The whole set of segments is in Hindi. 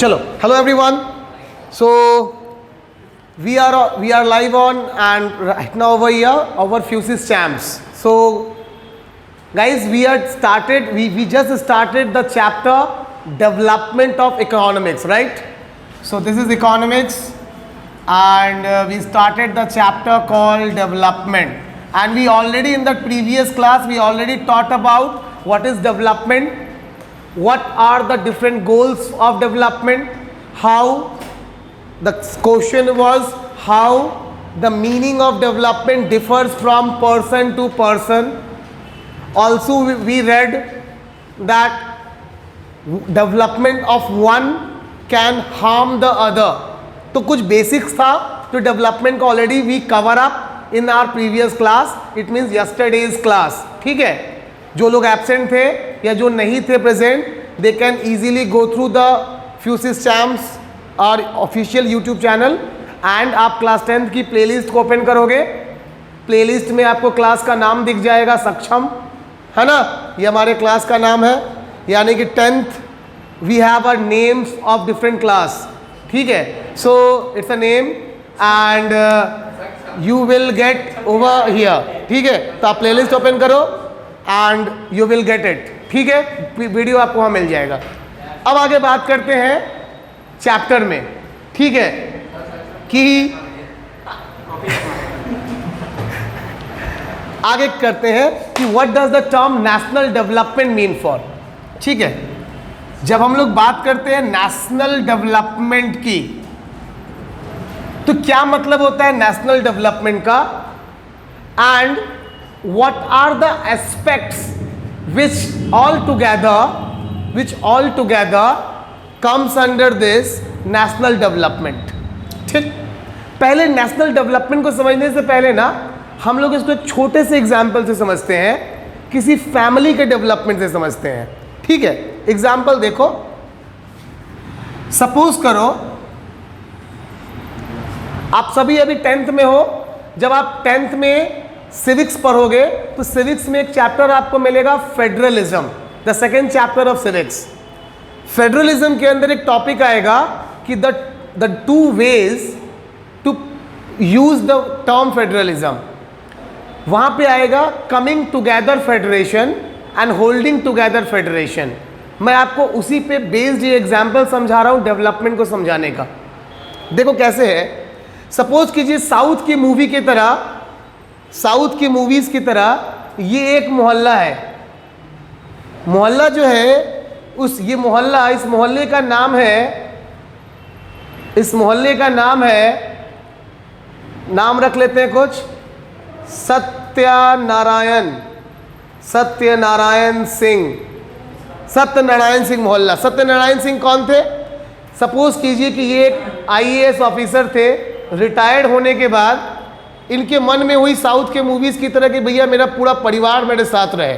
चलो, hello everyone. So we are live on and right now over here our Fusis champs. So guys, we just started the chapter development of economics, right? So this is economics and we started the chapter called development, and we already in the previous class we already taught about what is development, what are the different goals of development, how the question was how the meaning of development differs from person to person. Also we read that development of one can harm the other. तो कुछ बेसिक्स था तो डेवलपमेंट को already we cover up in our previous class, it means yesterday's class. ठीक है, जो लोग एब्सेंट थे या जो नहीं थे present, they can easily go through the physics champs और ऑफिशियल यूट्यूब चैनल एंड आप क्लास 10th की प्लेलिस्ट को ओपन करोगे, प्लेलिस्ट में आपको क्लास का नाम दिख जाएगा, सक्षम है ना, ये हमारे क्लास का नाम है, यानी कि 10th we have a names of different class. ठीक है, so it's a name and you will get over here. ठीक है, तो आप प्लेलिस्ट ओपन करो and you will get it. ठीक है, वीडियो आपको वहाँ मिल जाएगा. अब आगे बात करते हैं चैप्टर में. ठीक है, कि आगे करते हैं कि what does the term national development mean for. ठीक है, जब हम लोग बात करते हैं नेशनल डेवलपमेंट की तो क्या मतलब होता है नेशनल डेवलपमेंट का, and what are the aspects which all together comes under this national development. ठीक, पहले नेशनल डेवलपमेंट को समझने से पहले ना हम लोग इसको एक छोटे से एग्जाम्पल से समझते हैं, किसी फैमिली के डेवलपमेंट से समझते हैं. ठीक है, एग्जाम्पल देखो, सपोज करो आप सभी अभी 10th में हो. जब आप 10th में सिविक्स पढ़ोगे तो सिविक्स में एक चैप्टर आपको मिलेगा federalism, the second chapter of civics. Federalism के अंदर एक टॉपिक आएगा कि the two ways to use the term federalism. वहां पे आएगा coming together federation and holding together federation. मैं आपको उसी पे बेस्ड ये एग्जाम्पल समझा रहा हूं डेवलपमेंट को समझाने का. देखो कैसे है, सपोज कीजिए साउथ की मूवी की तरह, साउथ की मूवीज की तरह ये एक मोहल्ला है. मोहल्ला जो है ये मोहल्ला, इस मोहल्ले का नाम है, नाम रख लेते हैं कुछ, सत्यनारायण सिंह मोहल्ला. सत्यनारायण सिंह कौन थे? सपोज कीजिए कि ये एक IAS ऑफिसर थे, रिटायर्ड होने के बाद इनके मन में हुई साउथ के मूवीज़ की तरह कि भैया मेरा पूरा परिवार मेरे साथ रहे.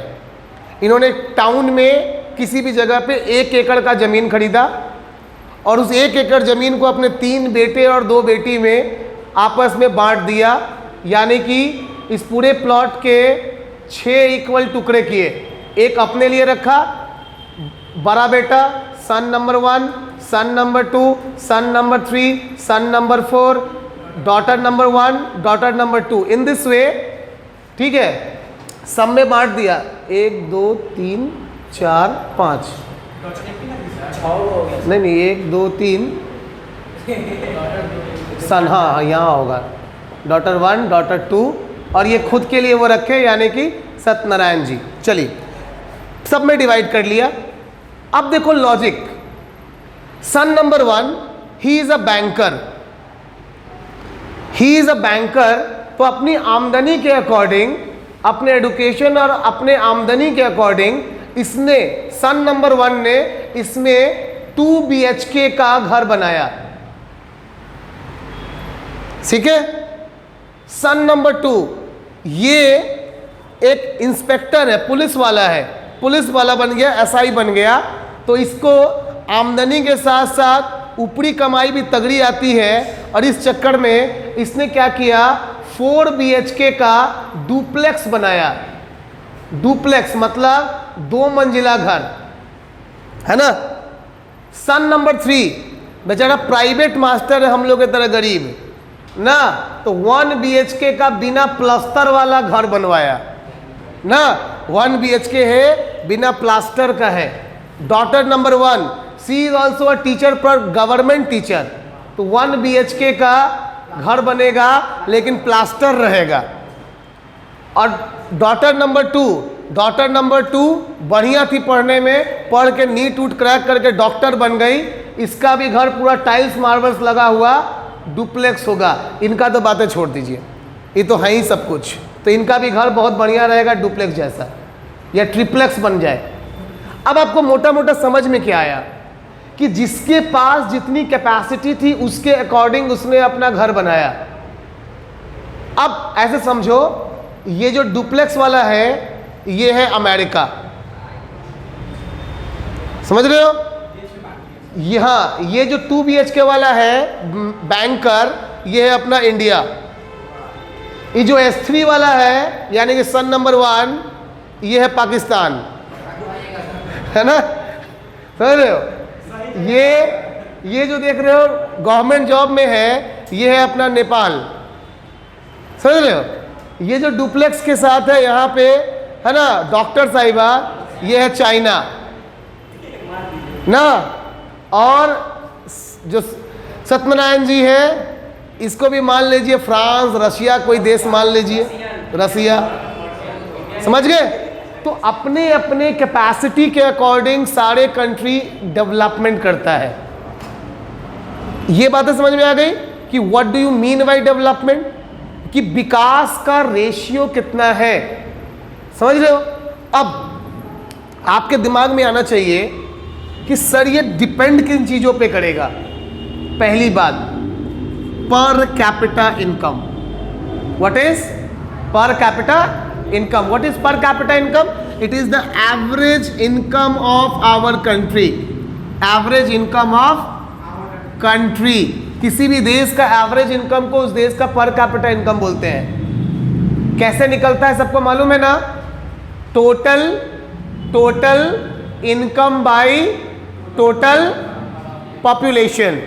इन्होंने टाउन में किसी भी जगह पे 1 एकड़ का ज़मीन खरीदा और उस 1 एकड़ ज़मीन को अपने 3 बेटे और 2 बेटी में आपस में बांट दिया, यानी कि इस पूरे प्लॉट के 6 इक्वल टुकड़े किए. एक अपने लिए रखा, बड़ा बेटा son number 1, son number 2, son number 3, son number 4, daughter number 1, daughter number 2, in this way. ठीक है, सब में बांट दिया, 1 2 3 4 5, नहीं 1 2 3 सन, हाँ यहाँ होगा डॉटर 1, डॉटर 2, और ये खुद के लिए वो रखे यानी कि सत्यनारायण जी. चलिए, सब में डिवाइड कर लिया. अब देखो logic, son number 1 he is a banker, तो अपनी आमदनी के अकॉर्डिंग, अपने एडुकेशन और अपने आमदनी के अकॉर्डिंग इसने, सन नंबर 1 ने इसमें 2 BHK का घर बनाया. ठीक है, सन नंबर 2 ये एक इंस्पेक्टर है, पुलिस वाला बन गया, SI बन गया, तो इसको आमदनी के साथ साथ ऊपरी कमाई भी तगड़ी आती है, और इस चक्कर में इसने क्या किया, 4 BHK का डुप्लेक्स बनाया. डुप्लेक्स मतलब 2 मंजिला घर, है ना. सन नंबर 3 बेचारा प्राइवेट मास्टर है, हम लोग की तरह गरीब ना, तो 1 BHK का बिना प्लास्टर वाला घर बनवाया ना, 1 BHK है, बिना प्लास्टर का है। Daughter number 1, she is also a teacher पर गवर्नमेंट टीचर, तो 1 BHK का घर बनेगा लेकिन प्लास्टर रहेगा। और डॉटर नंबर 2 बढ़िया थी पढ़ने में, पढ़ के नीट उट क्रैक करके डॉक्टर बन गई, इसका भी घर पूरा टाइल्स मार्बल्स लगा हुआ डुप्लेक्स होगा। इनका तो बातें छोड़ दीजिए, ये तो है ही सब कुछ, तो इनका भी घर बहुत बढ़िया रहेगा डुप्लेक्स जैसा, या ट्रिप्लेक्स बन जाए। अब आपको मोटा मोटा समझ में क्या आया कि जिसके पास जितनी कैपेसिटी थी उसके अकॉर्डिंग उसने अपना घर बनाया। अब ऐसे समझो, ये जो डुप्लेक्स वाला है ये है अमेरिका, समझ रहे हो? यहाँ ये जो 2 BHK वाला है बैंकर, ये है अपना इंडिया। ये जो S3 वाला है यानी कि सन नंबर 1, ये है पाकिस्तान, है ना, समझ रहे हो? ये जो देख रहे हो गवर्नमेंट जॉब में है, ये है अपना नेपाल, समझ रहे हो? ये जो डुप्लेक्स के साथ है यहाँ पे, है ना, डॉक्टर साहिबा, ये है चाइना ना, और जो सत्यनारायण जी है इसको भी मान लीजिए फ्रांस, रशिया, कोई देश मान लीजिए, रसिया, समझ गए? तो अपने अपने कैपेसिटी के अकॉर्डिंग सारे कंट्री डेवलपमेंट करता है। ये बातें समझ में आ गई कि what do you mean by development, कि विकास का रेशियो कितना है, समझ रहे हो? अब आपके दिमाग में आना चाहिए कि सर ये डिपेंड किन चीजों पे करेगा। पहली बात, per capita income. What is per capita income? What is per capita income? It is the average income of our country, average income of country. किसी भी देश का एवरेज इनकम को उस देश का पर कैपिटा इनकम बोलते हैं। कैसे निकलता है सबको मालूम है ना? Total income by total population,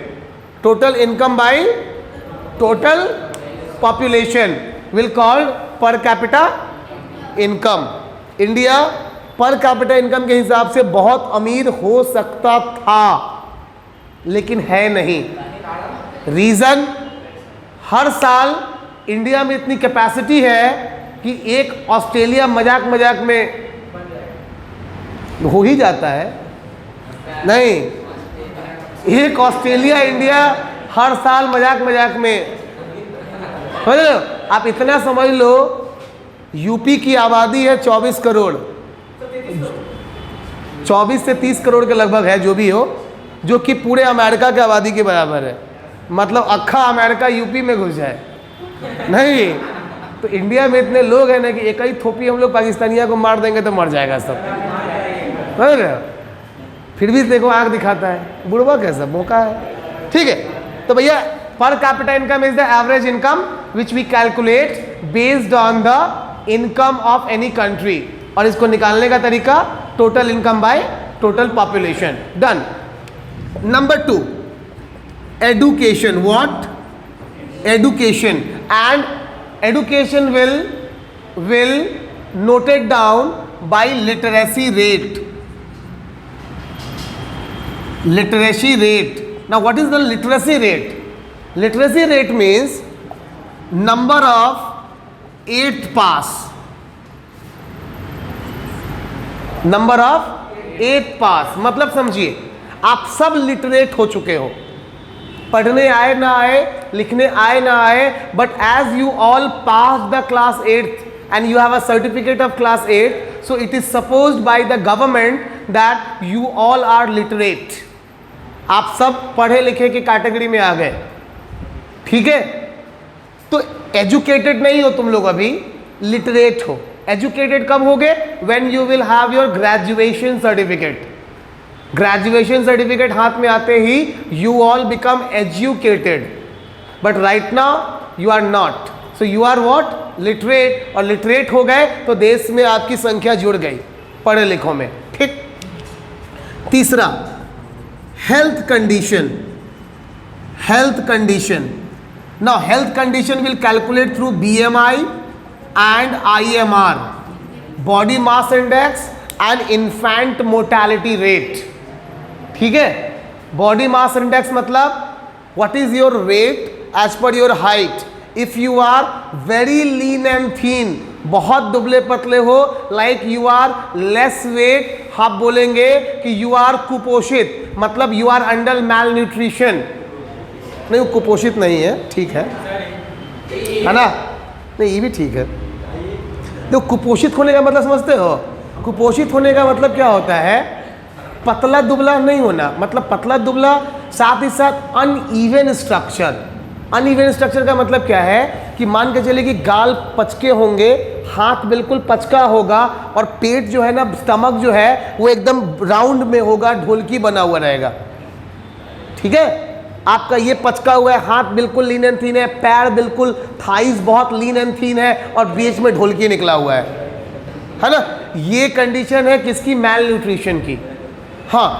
total income by total population will called पर कैपिटा इनकम। इंडिया पर कैपिटा इनकम के हिसाब से बहुत अमीर हो सकता था लेकिन है नहीं। रीजन, हर साल इंडिया में इतनी कैपेसिटी है कि एक ऑस्ट्रेलिया मजाक में हो ही जाता है, नहीं, एक ऑस्ट्रेलिया इंडिया हर साल मजाक में, समझ लो। आप इतना समझ लो, यूपी की आबादी है 24 करोड़, 24 से 30 करोड़ के लगभग है, जो भी हो, जो कि पूरे अमेरिका की आबादी के बराबर है। मतलब अक्खा अमेरिका यूपी में घुस जाए, नहीं तो इंडिया में इतने लोग हैं ना कि एक ही थोपी हम लोग पाकिस्तानिया को मार देंगे तो मर जाएगा सब, समझ रहे हो? फिर भी देखो आंख दिखाता है, बुढ़वा कैसा मौका है, ठीक है। तो भैया per capita income is the average income which we calculate based on the income of any country, और इसको निकालने का तरीका total income by total population. Done. Number 2, education. What? Education. And education will noted down by literacy rate. Literacy rate. Now what is the literacy rate? Literacy rate means number of 8th pass. Number of 8th पास, मतलब समझिए आप सब लिटरेट हो चुके हो, पढ़ने आए ना आए, लिखने आए ना आए, but as you all pass the class 8th and you have a certificate of class 8, so it is supposed by the government that you all are literate. आप सब पढ़े लिखे की कैटेगरी में आ गए, ठीक है? तो एजुकेटेड नहीं हो तुम लोग, अभी लिटरेट हो। एजुकेटेड कब होगे? When you will have your graduation certificate. Graduation certificate हाथ में आते ही you all become educated, but right now you are not, so you are what? Literate. और लिटरेट हो गए तो देश में आपकी संख्या जुड़ गई पढ़े लिखों में, ठीक। तीसरा, health condition. health condition. Now health condition will calculate through BMI and IMR, body mass index and infant mortality rate. ठीक है, body mass index मतलब what is your weight as per your height. If you are very lean and thin, बहुत दुबले पतले हो, like you are less weight, आप बोलेंगे कि you are कुपोषित, मतलब you are under malnutrition. नहीं, कुपोषित नहीं है, ठीक है ना? नहीं, ये भी ठीक है। तो कुपोषित होने का मतलब समझते हो? कुपोषित होने का मतलब क्या होता है? पतला दुबला नहीं होना, मतलब पतला दुबला, साथ ही साथ अनइवन स्ट्रक्चर। अनइवन स्ट्रक्चर का मतलब क्या है कि मान के चलिए कि गाल पचके होंगे, हाथ बिल्कुल पचका होगा और पेट जो है ना, स्टमक जो है वो एकदम राउंड में होगा, ढोलकी बना हुआ रहेगा। ठीक है, आपका ये पचका हुआ है, हाथ बिल्कुल लीन एंड थीन है, पैर बिल्कुल, थाइस बहुत लीन एंड थीन है और बीच में ढोलकी निकला हुआ है ना? ये कंडीशन है किसकी? मैल न्यूट्रिशन की। हाँ,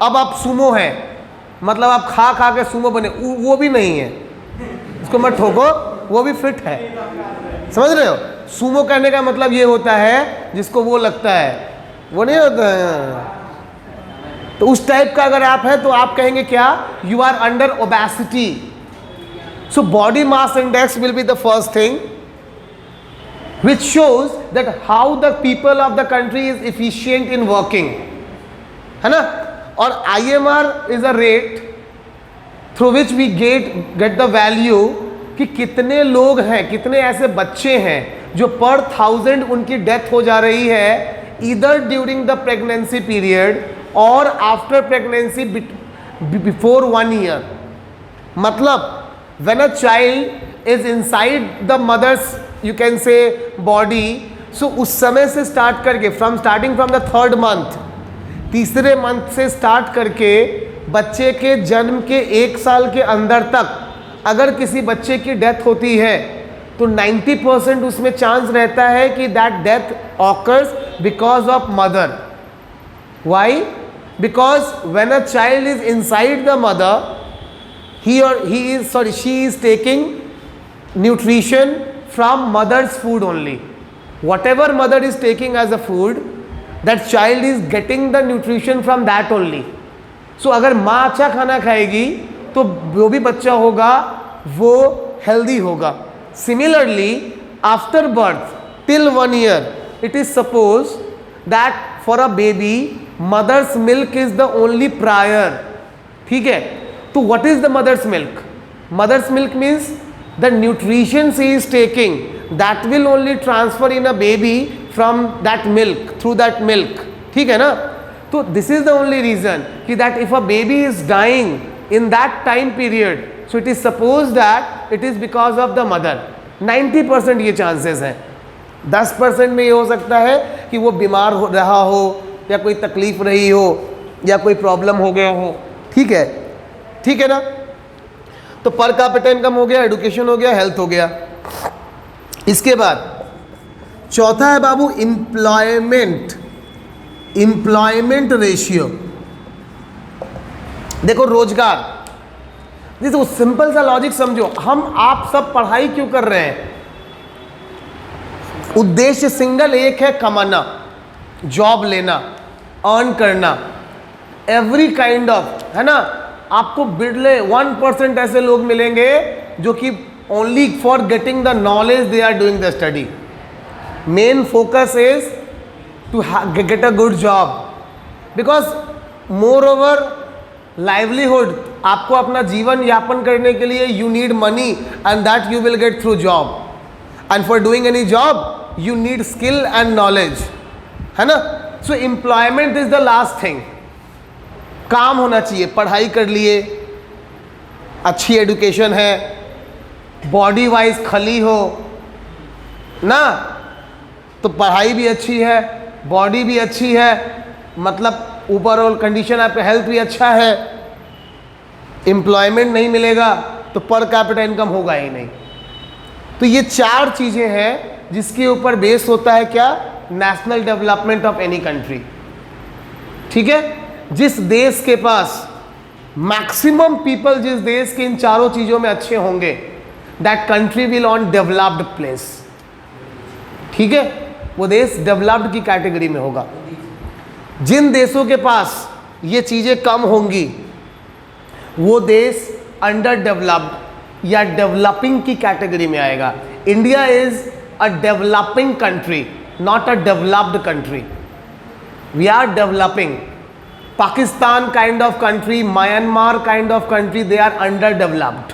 अब आप सुमो हैं, मतलब आप खा खा के सुमो बने, वो भी नहीं है, उसको मत ठोको, वो भी फिट है। समझ रहे हो? सुमो कहने का मतलब ये होता है जिसको वो लगता है, वो नहीं होता है। तो उस टाइप का अगर आप हैं तो आप कहेंगे क्या? You are under obesity. So body mass index will be the first thing which shows that how the people of the country is efficient in working, है ना? और IMR is a rate through which we get the value कि कितने लोग हैं, कितने ऐसे बच्चे हैं जो पर 1000 उनकी डेथ हो जा रही है either during the pregnancy period or after pregnancy before 1 year. मतलब when a child is inside the mother's, you can say, body, so उस समय से स्टार्ट करके starting from the 3rd month, तीसरे मंथ से स्टार्ट करके बच्चे के जन्म के 1 साल के अंदर तक अगर किसी बच्चे की डेथ होती है तो 90% उसमें चांस रहता है कि that death occurs because of mother. Why? Because when a child is inside the mother, she is taking nutrition from mother's food only. Whatever mother is taking as a food, that child is getting the nutrition from that only. So अगर माँ अच्छा खाना खाएगी तो जो भी बच्चा होगा वो हेल्दी होगा। Similarly, after birth till 1 year, it is supposed that for a baby, mother's milk is the only prior. ठीक है? तो what is the mother's milk? Mother's milk means the nutrition she is taking, that will only transfer in a baby from that milk, through that milk. ठीक है ना? तो this is the only reason कि that if a baby is dying in that time period, so it is supposed that it is because of the mother. 90% ये chances हैं। 10% में ये हो सकता है कि वो बीमार हो रहा हो या कोई तकलीफ रही हो या कोई प्रॉब्लम हो गया हो। ठीक है, ठीक है ना? तो पर कैपिटा इनकम हो गया, एडुकेशन हो गया, हेल्थ हो गया। इसके बाद चौथा है बाबू एम्प्लॉयमेंट रेशियो। देखो रोजगार, जैसे सिंपल सा लॉजिक समझो, हम आप सब पढ़ाई क्यों कर रहे हैं? उद्देश्य सिंगल एक है, कमाना, जॉब लेना, अर्न करना, एवरी काइंड ऑफ, है ना? आपको बिरले 1% ऐसे लोग मिलेंगे जो कि only for getting the knowledge they are doing the study. Main focus is to get a good job, because moreover livelihood, आपको अपना जीवन यापन करने के लिए you need money and that you will get through job, and for doing any job you need skill and knowledge, है ना? So employment is the last thing. काम होना चाहिए, पढ़ाई कर लिए, अच्छी एजुकेशन है, बॉडी वाइज खली हो ना, तो पढ़ाई भी अच्छी है, बॉडी भी अच्छी है, मतलब ओवरऑल कंडीशन आपका हेल्थ भी अच्छा है, एम्प्लॉयमेंट नहीं मिलेगा तो पर कैपिटा इनकम होगा ही नहीं। तो ये 4 चीज़ें हैं जिसके ऊपर बेस होता है क्या? National development of any country. ठीक है? जिस देश के पास मैक्सिमम पीपल जिस देश के इन चारों चीजों में अच्छे होंगे, that country will on developed place. ठीक है, वो देश डेवलप्ड की कैटेगरी में होगा। जिन देशों के पास ये चीजें कम होंगी वो देश अंडर डेवलप्ड या डेवलपिंग की कैटेगरी में आएगा। India is a developing country, not a developed country. We are developing. Pakistan kind of country, Myanmar kind of country, they are under developed.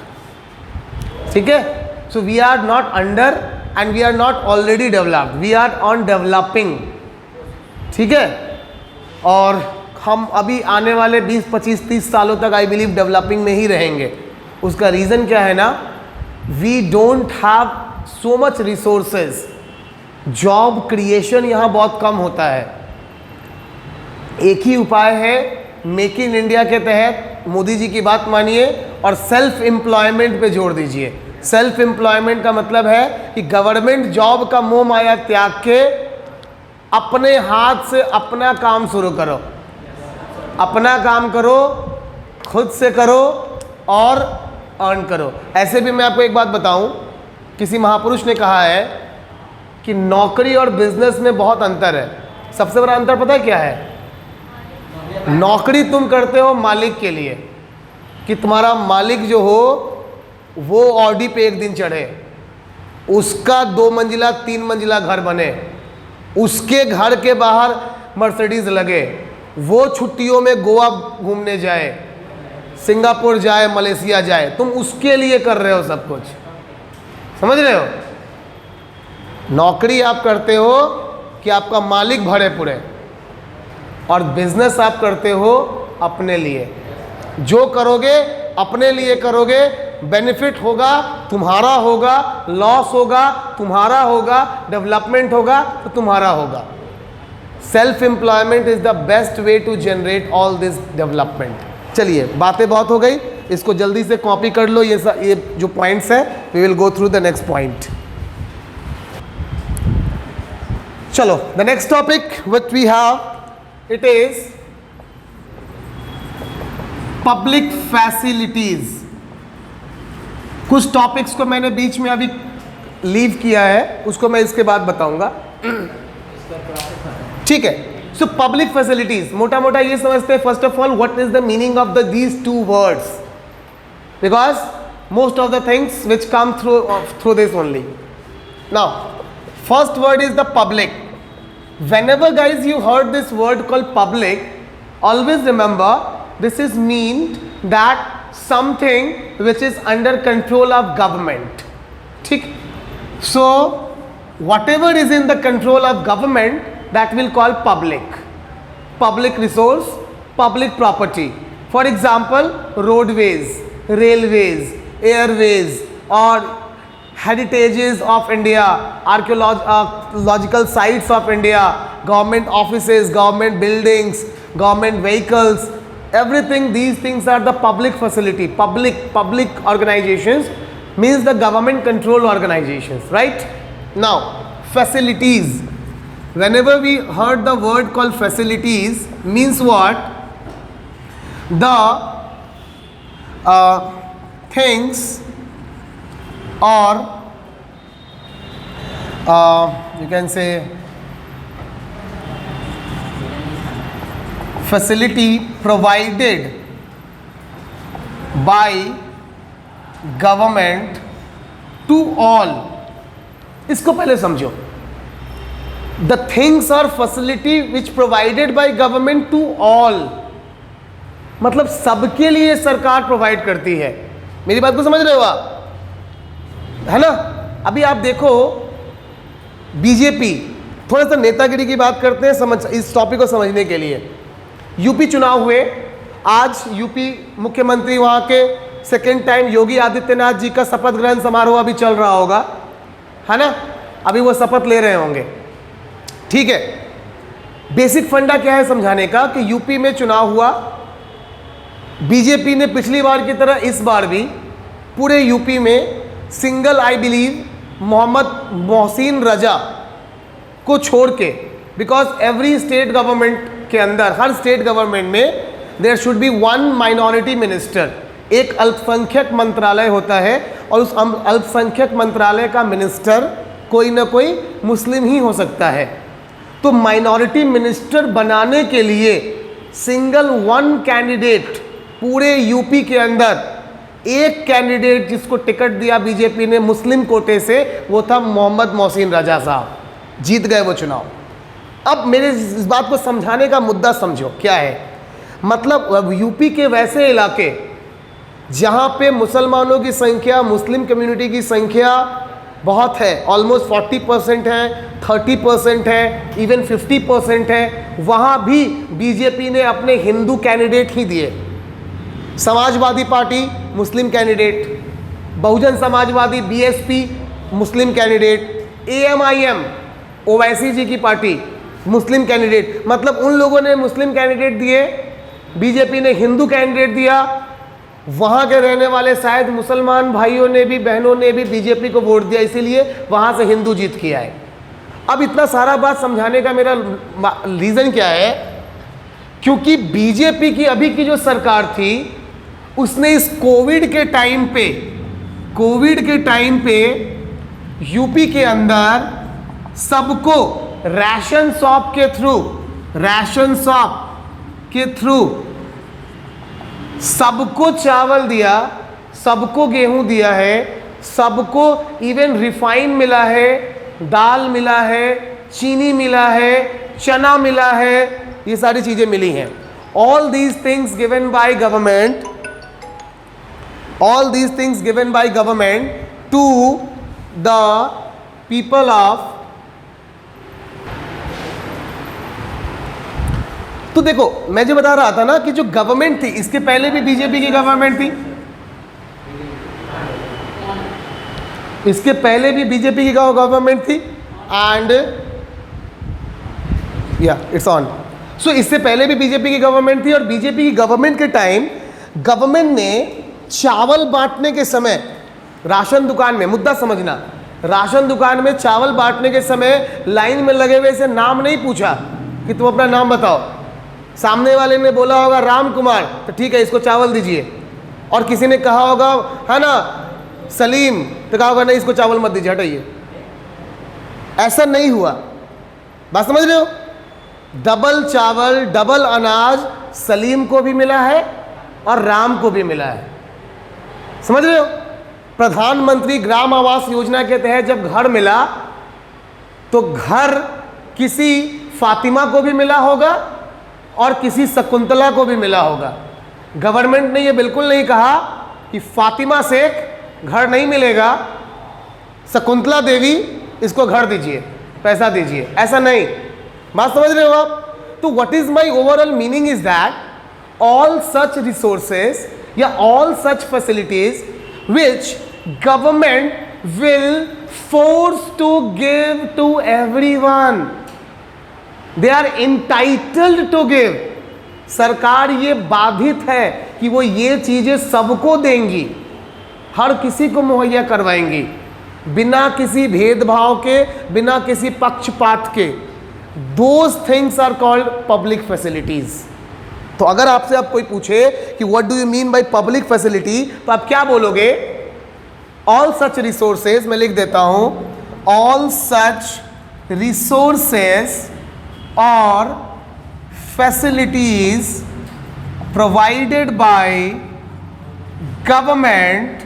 ठीक है, so we are not under and we are not already developed, we are on developing. ठीक है, और हम अभी आने वाले 20, 25, 30 सालों तक आई बिलीव डेवलपिंग में ही रहेंगे। उसका रीज़न क्या है ना, we don't have so much resources, job creation यहाँ बहुत कम होता है। एक ही उपाय है, मेक इन इंडिया के तहत मोदी जी की बात मानिए और सेल्फ एम्प्लॉयमेंट पे जोर दीजिए। सेल्फ एम्प्लॉयमेंट का मतलब है कि गवर्नमेंट जॉब का मोह माया त्याग के अपने हाथ से अपना काम शुरू करो, अपना काम करो, खुद से करो और अर्न करो। ऐसे भी मैं आपको एक बात बताऊं, किसी महापुरुष ने कहा है कि नौकरी और बिजनेस में बहुत अंतर है। सबसे बड़ा अंतर पता है क्या है? नौकरी तुम करते हो मालिक के लिए, कि तुम्हारा मालिक जो हो वो ऑडी पे एक दिन चढ़े, उसका 2 मंजिला 3 मंजिला घर बने, उसके घर के बाहर मर्सिडीज लगे, वो छुट्टियों में गोवा घूमने जाए, सिंगापुर जाए, मलेशिया जाए, तुम उसके लिए कर रहे हो सब कुछ। समझ रहे हो? नौकरी आप करते हो कि आपका मालिक भरे पूरे, और बिजनेस आप करते हो अपने लिए। जो करोगे अपने लिए करोगे, बेनिफिट होगा तुम्हारा होगा, लॉस होगा तुम्हारा होगा, डेवलपमेंट होगा तो तुम्हारा होगा। Self employment is the best way to generate all this development. चलिए, बातें बहुत हो गई, इसको जल्दी से कॉपी कर लो। ये जो पॉइंट्स है, we will go through the next point. चलो, the next topic which we have, it is public facilities. कुछ टॉपिक्स को मैंने बीच में अभी लीव किया है, उसको मैं इसके बाद बताऊंगा। ठीक है, सो पब्लिक फैसिलिटीज, मोटा मोटा ये समझते हैं first of all what is the meaning of these two words, because most of the things which come through this only. Now first word is the public. Whenever guys you heard this word called public, always remember this is mean that something which is under control of government. ठीक? So whatever is in the control of government, that will call public. Public resource, public property. For example, roadways, railways, airways, or heritages of India, archaeological sites of India, government offices, government buildings, government vehicles, everything, these things are the public facility. Public organizations means the government controlled organizations, right? Now, facilities. Whenever we heard the word called facilities, means what? The things, or you can say facility provided by government to all. इसको पहले समझो. The things or facility which provided by government to all, मतलब सबके लिए सरकार प्रोवाइड करती है. मेरी बात को समझ रहे हो आप? है ना? अभी आप देखो बीजेपी, थोड़ा सा नेतागिरी की बात करते हैं इस टॉपिक को समझने के लिए. यूपी चुनाव हुए, आज यूपी मुख्यमंत्री वहाँ के सेकेंड टाइम योगी आदित्यनाथ जी का शपथ ग्रहण समारोह अभी चल रहा होगा, है ना? अभी वो शपथ ले रहे होंगे. ठीक है, बेसिक फंडा क्या है समझाने का कि यूपी में चुनाव हुआ, बीजेपी ने पिछली बार की तरह इस बार भी पूरे यूपी में single I believe Mohammad Mohsin Raza को छोड़ के, बिकॉज एवरी स्टेट गवर्नमेंट के अंदर, हर स्टेट गवर्नमेंट में there should be one minority minister, एक अल्पसंख्यक मंत्रालय होता है और उस अल्पसंख्यक मंत्रालय का मिनिस्टर कोई ना कोई मुस्लिम ही हो सकता है। तो माइनॉरिटी मिनिस्टर बनाने के लिए सिंगल वन कैंडिडेट पूरे यूपी के अंदर, एक कैंडिडेट जिसको टिकट दिया बीजेपी ने मुस्लिम कोटे से, वो था मोहम्मद मोहसिन रजा साहब, जीत गए वो चुनाव। अब मेरे इस बात को समझाने का मुद्दा समझो क्या है, मतलब यूपी के वैसे इलाके जहाँ पे मुसलमानों की संख्या, मुस्लिम कम्युनिटी की संख्या बहुत है, ऑलमोस्ट 40% है, 30% है, इवन 50% है, वहाँ भी बीजेपी ने अपने हिंदू कैंडिडेट ही दिए। समाजवादी पार्टी मुस्लिम कैंडिडेट, बहुजन समाजवादी बीएसपी मुस्लिम कैंडिडेट, एएमआईएम ओवैसी जी की पार्टी मुस्लिम कैंडिडेट, मतलब उन लोगों ने मुस्लिम कैंडिडेट दिए, बीजेपी ने हिंदू कैंडिडेट दिया। वहाँ के रहने वाले शायद मुसलमान भाइयों ने भी, बहनों ने भी बीजेपी को वोट दिया, इसीलिए वहाँ से हिंदू जीत के आए। अब इतना सारा बात समझाने का मेरा रीज़न क्या है, क्योंकि बीजेपी की अभी की जो सरकार थी उसने इस कोविड के टाइम पे यूपी के अंदर सबको राशन शॉप के थ्रू सबको चावल दिया, सबको गेहूं दिया है, सबको इवन रिफाइन मिला है, दाल मिला है, चीनी मिला है, चना मिला है, ये सारी चीज़ें मिली हैं। All these things given by government, all these things given by government to the people of। तो देखो मैं जो बता रहा था ना कि जो गवर्नमेंट थी, इसके पहले भी बीजेपी की गवर्नमेंट थी, इसके पहले भी बीजेपी की गवर्नमेंट थी एंड या इट्स ऑन। सो इससे पहले भी बीजेपी की गवर्नमेंट थी और बीजेपी की गवर्नमेंट के टाइम गवर्नमेंट ने चावल बांटने के समय राशन दुकान में, मुद्दा समझना, राशन दुकान में चावल बांटने के समय लाइन में लगे हुए से नाम नहीं पूछा कि तुम अपना नाम बताओ। सामने वाले ने बोला होगा राम कुमार, तो ठीक है इसको चावल दीजिए, और किसी ने कहा होगा है ना सलीम, तो कहा होगा नहीं इसको चावल मत दीजिए, हटाइए। ऐसा नहीं हुआ, बात समझ रहे हो? डबल चावल, डबल अनाज सलीम को भी मिला है और राम को भी मिला है, समझ रहे हो? प्रधानमंत्री ग्राम आवास योजना के तहत जब घर मिला तो घर किसी फातिमा को भी मिला होगा और किसी शकुंतला को भी मिला होगा। गवर्नमेंट ने ये बिल्कुल नहीं कहा कि फातिमा शेख घर नहीं मिलेगा, शकुंतला देवी इसको घर दीजिए, पैसा दीजिए, ऐसा नहीं। बात समझ रहे हो आप? तो what is my overall meaning is that all such resources या all such facilities which government will force to give to everyone, they are entitled to give। सरकार ये बाधित है कि वो ये चीजें सबको देंगी, हर किसी को मुहैया करवाएंगी, बिना किसी भेदभाव के, बिना किसी पक्षपात के। Those things are called public facilities। तो अगर आपसे अब कोई पूछे कि what do you mean by public facility, तो आप क्या बोलोगे? ऑल सच रिसोर्सेज, मैं लिख देता हूं, ऑल सच रिसोर्सेज और facilities provided by government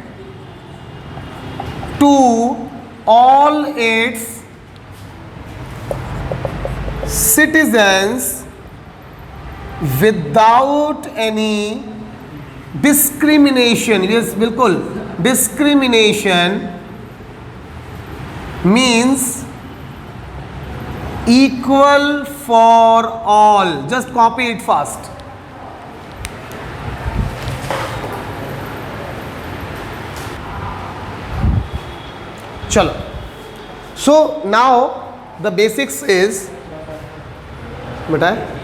to all its citizens without any discrimination. Yes बिल्कुल, discrimination means equal for all. Just copy it fast. चलो, so now the basics is, बताए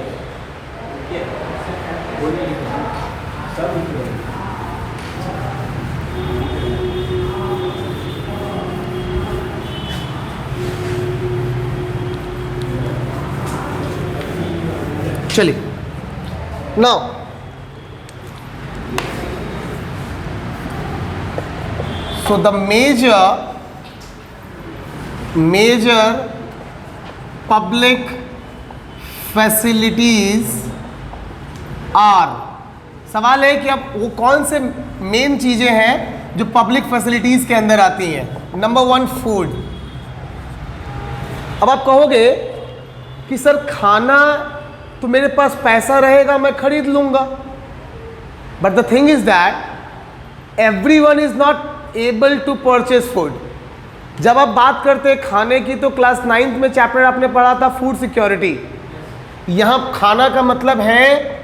चलिए। Now So the major public facilities are, सवाल है कि अब वो कौन से मेन चीजें हैं जो पब्लिक फैसिलिटीज के अंदर आती हैं। Number 1 food. अब आप कहोगे कि सर खाना तो मेरे पास पैसा रहेगा मैं खरीद लूंगा, but the thing is that everyone is not able to purchase food. जब आप बात करते हैं खाने की तो क्लास 9th में चैप्टर आपने पढ़ा था फूड सिक्योरिटी। यहां खाना का मतलब है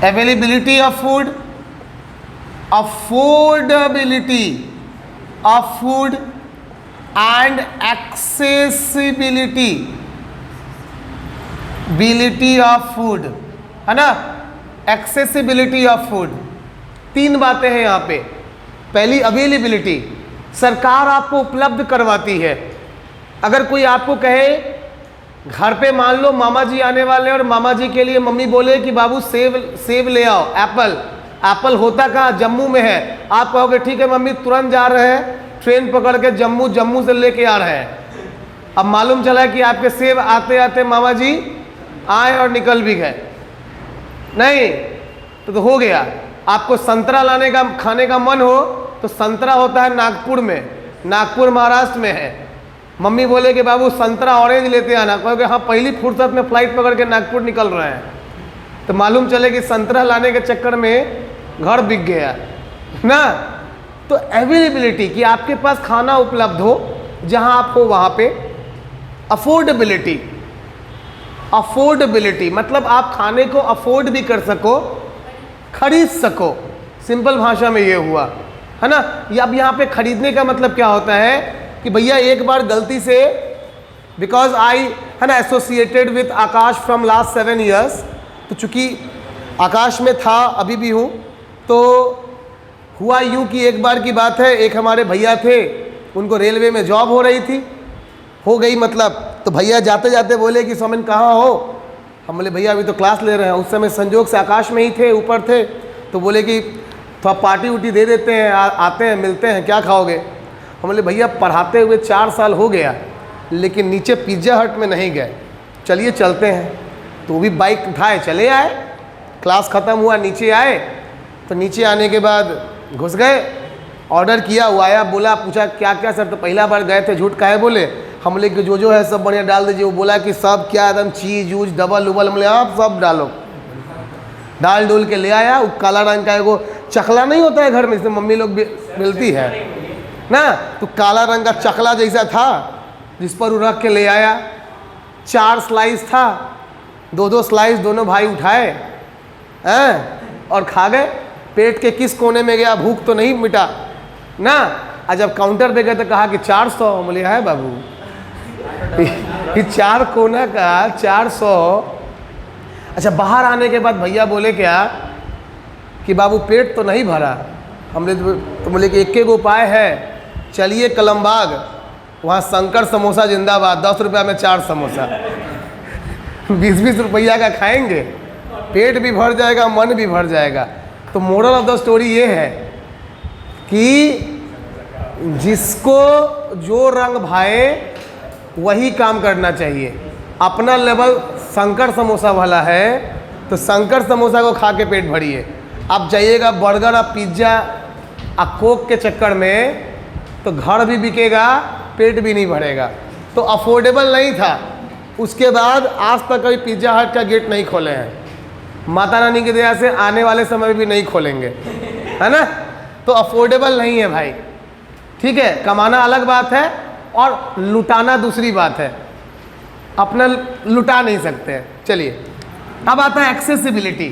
availability of food, affordability of food and accessibility of food, है ना। एक्सेसिबिलिटी ऑफ फूड, 3 बातें हैं यहाँ पे। पहली अवेलेबिलिटी, सरकार आपको उपलब्ध करवाती है। अगर कोई आपको कहे घर पे, मान लो मामा जी आने वाले और मामा जी के लिए मम्मी बोले कि बाबू सेब ले आओ, एप्पल होता कहाँ, जम्मू में है। आप कहोगे ठीक है मम्मी, तुरंत जा रहे हैं, ट्रेन पकड़ के जम्मू से लेके आ रहे हैं। अब मालूम चला कि आपके सेब आते आते मामा जी आए और निकल भी गए। नहीं तो हो गया। आपको संतरा लाने का खाने का मन हो तो संतरा होता है नागपुर में, नागपुर महाराष्ट्र में है। मम्मी बोले कि बाबू संतरा ऑरेंज लेते आना, कहोगे हाँ पहली फुर्सत में फ्लाइट पकड़ के नागपुर निकल रहे हैं, तो मालूम चले कि संतरा लाने के चक्कर में घर बिक गया ना। तो अवेलेबिलिटी कि आपके पास खाना उपलब्ध हो जहां आप हो वहां पे। अफोर्डेबिलिटी मतलब आप खाने को अफोर्ड भी कर सको, खरीद सको। सिंपल भाषा में ये हुआ, है ना। अब यहाँ पे खरीदने का मतलब क्या होता है कि भैया एक बार गलती से, बिकॉज आई है ना associated with Akash from last 7 years, तो चूंकि आकाश में था अभी भी हूँ, तो हुआ यूँ कि एक बार की बात है, एक हमारे भैया थे, उनको रेलवे में जॉब हो रही थी, हो गई मतलब, तो भैया जाते जाते बोले कि सोमेन कहाँ हो। हम बोले भैया अभी तो क्लास ले रहे हैं। उस समय संजोग से आकाश में ही थे, ऊपर थे, तो बोले कि थोड़ा पार्टी उटी दे देते हैं, आते हैं मिलते हैं, क्या खाओगे। हम बोले भैया पढ़ाते हुए 4 साल हो गया, लेकिन नीचे पिज्ज़ा हट में नहीं गए, चलिए चलते हैं। तो वो भी बाइक उठाए चले आए, क्लास ख़त्म हुआ नीचे आए, तो नीचे आने के बाद घुस गए, ऑर्डर किया, वो आया, बोला, पूछा क्या क्या सर, तो पहला बार गए थे, झूठ काहे बोले। हम बोले कि जो है सब बढ़िया डाल दीजिए। वो बोला कि सब क्या एकदम चीज ऊज डबल उबल, हम बोले आप सब डालो, डाल डोल के ले आया। वो काला रंग का एगो चकला नहीं होता है घर में, जिसमें मम्मी लोग मिलती है ना, तो काला रंग का चकला जैसा था, जिस पर वो रख के ले आया। 4 स्लाइस था, 2-2 स्लाइस दोनों भाई उठाए हैं और खा गए। पेट के किस कोने में गया, भूख तो नहीं मिटा ना। आज जब काउंटर पे गए तो कहा कि 400, बोले है बाबू ये 4 कोना का 400। अच्छा बाहर आने के बाद भैया बोले क्या कि बाबू पेट तो नहीं भरा। हमने तो बोले कि एक उपाय है, चलिए कलमबाग, वहाँ शंकर समोसा जिंदाबाद, 10 रुपया में 4 समोसा 20-20 रुपया का खाएंगे, पेट भी भर जाएगा, मन भी भर जाएगा। तो मोरल ऑफ द स्टोरी ये है कि जिसको जो रंग भाए वही काम करना चाहिए। अपना लेवल शंकर समोसा वाला है तो शंकर समोसा को खा के पेट भरिए। आप जाइएगा बर्गर और पिज्ज़ा और कोक के चक्कर में तो घर भी बिकेगा, पेट भी नहीं भरेगा। तो अफोर्डेबल नहीं था। उसके बाद आज तक कभी पिज्ज़ा हट का गेट नहीं खोले हैं, माता रानी की दया से आने वाले समय में भी नहीं खोलेंगे, है ना। तो अफोर्डेबल नहीं है भाई, ठीक है। कमाना अलग बात है और लुटाना दूसरी बात है, अपना लुटा नहीं सकते हैं। चलिए अब आता है एक्सेसिबिलिटी।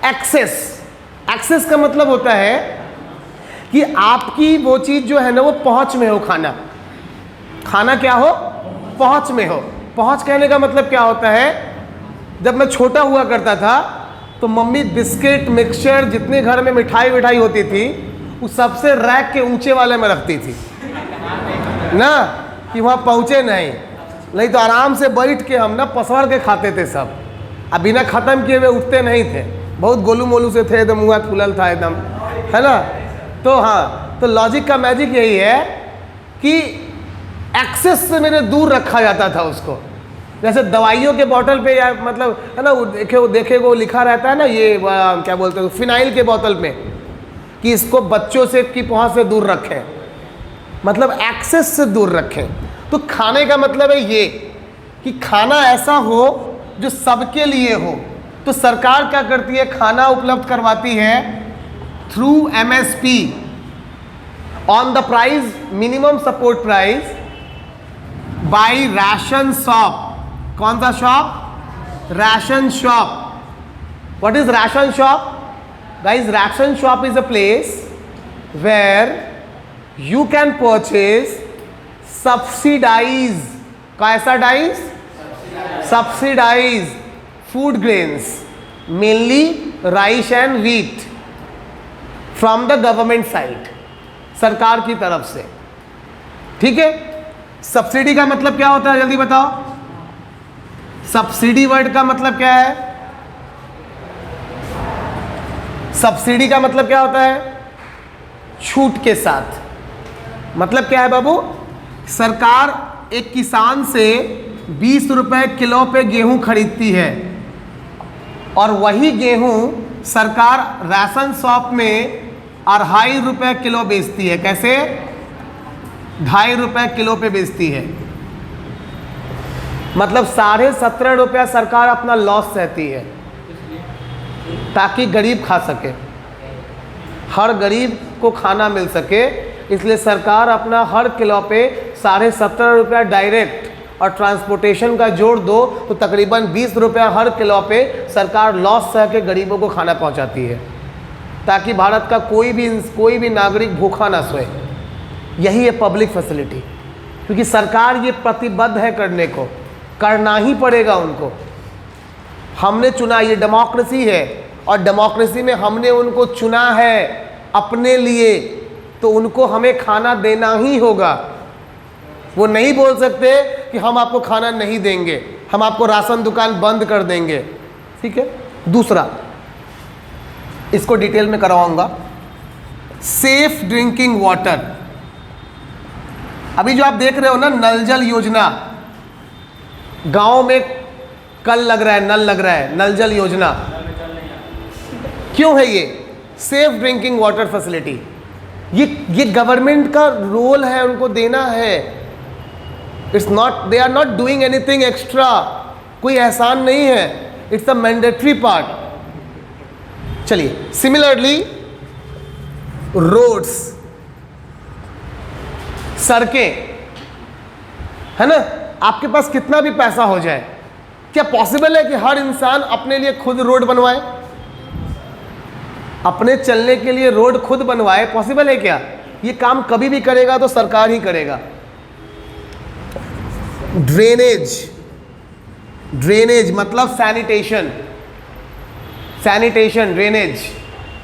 एक्सेस का मतलब होता है कि आपकी वो चीज़ जो है ना वो पहुंच में हो। खाना क्या हो, पहुंच में हो। पहुंच कहने का मतलब क्या होता है, जब मैं छोटा हुआ करता था तो मम्मी बिस्किट मिक्सचर जितने घर में मिठाई विठाई होती थी वो सबसे रैक के ऊंचे वाले में रखती थी ना, कि वहाँ पहुँचे नहीं। नहीं तो आराम से बैठ के हम ना पसवड़ के खाते थे सब, अब बिना ख़त्म किए हुए उठते नहीं थे, बहुत गोलू मोलू से थे, एकदम मुँह फूलल था एकदम, है ना। तो हाँ, तो लॉजिक का मैजिक यही है कि एक्सेस से मेरे दूर रखा जाता था उसको। जैसे दवाइयों के बोतल पे या मतलब है ना, देखे वो लिखा रहता है ना, ये क्या बोलते हैं फिनाइल के बोतल में, कि इसको बच्चों से की पहुँच से दूर रखें, मतलब एक्सेस से दूर रखें। तो खाने का मतलब है ये कि खाना ऐसा हो जो सबके लिए हो। तो सरकार क्या करती है, खाना उपलब्ध करवाती है through MSP, on the price minimum support price, by ration shop. कौन सा shop? Ration shop. What is ration shop? Guys, ration shop is a place where you can purchase subsidize, कैसा डाइज? subsidize food grains, mainly rice and wheat from the government side, सरकार की तरफ से। ठीक है, सब्सिडी का मतलब क्या होता है, जल्दी बताओ। सब्सिडी वर्ड का मतलब क्या है? सब्सिडी का मतलब क्या होता है? छूट के साथ। मतलब क्या है बाबू? सरकार एक किसान से 20 रुपए किलो पे गेहूं खरीदती है और वही गेहूं सरकार राशन शॉप में 2.5 रुपए किलो बेचती है। कैसे? 2.5 रुपए किलो पे बेचती है। मतलब 17.5 रुपया सरकार अपना लॉस सहती है ताकि गरीब खा सके, हर गरीब को खाना मिल सके। इसलिए सरकार अपना हर किलो पे 17.5 रुपया डायरेक्ट और ट्रांसपोर्टेशन का जोड़ दो तो तकरीबन 20 रुपया हर किलो पे सरकार लॉस सह के गरीबों को खाना पहुंचाती है, ताकि भारत का कोई भी नागरिक भूखा ना सोए। यही है पब्लिक फैसिलिटी, क्योंकि सरकार ये प्रतिबद्ध है करने को, करना ही पड़ेगा उनको। हमने चुना, ये डेमोक्रेसी है और डेमोक्रेसी में हमने उनको चुना है अपने लिए, तो उनको हमें खाना देना ही होगा। वो नहीं बोल सकते कि हम आपको खाना नहीं देंगे, हम आपको राशन दुकान बंद कर देंगे। ठीक है। दूसरा, इसको डिटेल में करवाऊंगा, सेफ ड्रिंकिंग वाटर। अभी जो आप देख रहे हो ना नल जल योजना, गांव में कल लग रहा है, नल लग रहा है, नल जल योजना क्यों है? ये सेफ ड्रिंकिंग वाटर फैसिलिटी, ये गवर्नमेंट का रोल है, उनको देना है। It's not, they are not doing anything extra, कोई एहसान नहीं है, इट्स अ मैंडेटरी पार्ट। चलिए, सिमिलरली रोड्स, सड़कें, है ना, आपके पास कितना भी पैसा हो जाए, क्या पॉसिबल है कि हर इंसान अपने लिए खुद रोड बनवाए, अपने चलने के लिए रोड खुद बनवाए? पॉसिबल है क्या? ये काम कभी भी करेगा तो सरकार ही करेगा। ड्रेनेज मतलब सैनिटेशन, ड्रेनेज।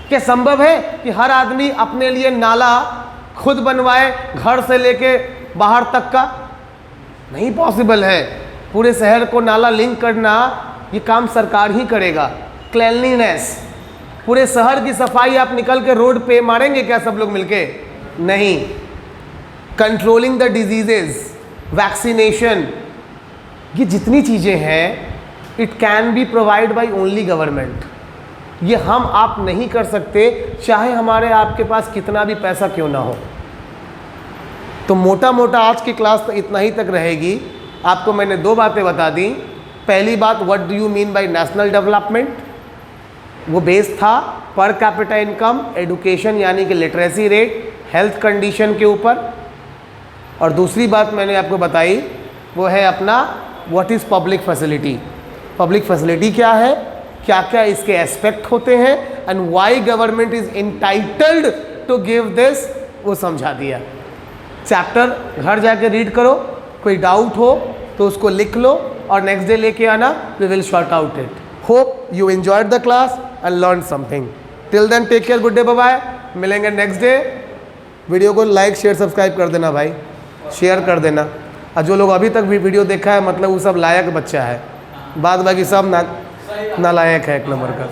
क्या संभव है कि हर आदमी अपने लिए नाला खुद बनवाए, घर से लेके बाहर तक का? नहीं पॉसिबल है। पूरे शहर को नाला लिंक करना, ये काम सरकार ही करेगा। क्लीनलीनेस, पूरे शहर की सफाई आप निकल के रोड पे मारेंगे क्या सब लोग मिलके? नहीं। कंट्रोलिंग द डिजीजेज, वैक्सीनेशन, ये जितनी चीज़ें हैं, it can be provide by only government. ये हम आप नहीं कर सकते, चाहे हमारे आपके पास कितना भी पैसा क्यों ना हो। तो मोटा मोटा आज की क्लास तो इतना ही तक रहेगी। आपको मैंने 2 बातें बता दी। पहली बात, what do you mean by national development, वो बेस था पर कैपिटा इनकम, एडुकेशन यानी कि लिटरेसी रेट, हेल्थ कंडीशन के ऊपर। और दूसरी बात मैंने आपको बताई वो है अपना what is public facility. Public facility क्या है, क्या क्या इसके एस्पेक्ट होते हैं, and why government is entitled to give this, वो समझा दिया। चैप्टर घर जाके रीड करो, कोई डाउट हो तो उसको लिख लो और नेक्स्ट डे लेके आना, we will sort out it. Hope you enjoyed the class and learn something. Till then take care, good day, bye bye. मिलेंगे नेक्स्ट डे। वीडियो को लाइक शेयर सब्सक्राइब कर देना भाई, शेयर कर देना। और जो लोग अभी तक भी वीडियो देखा है मतलब वो सब लायक बच्चा है, बाद बाकी सब नालायक है एक नंबर का।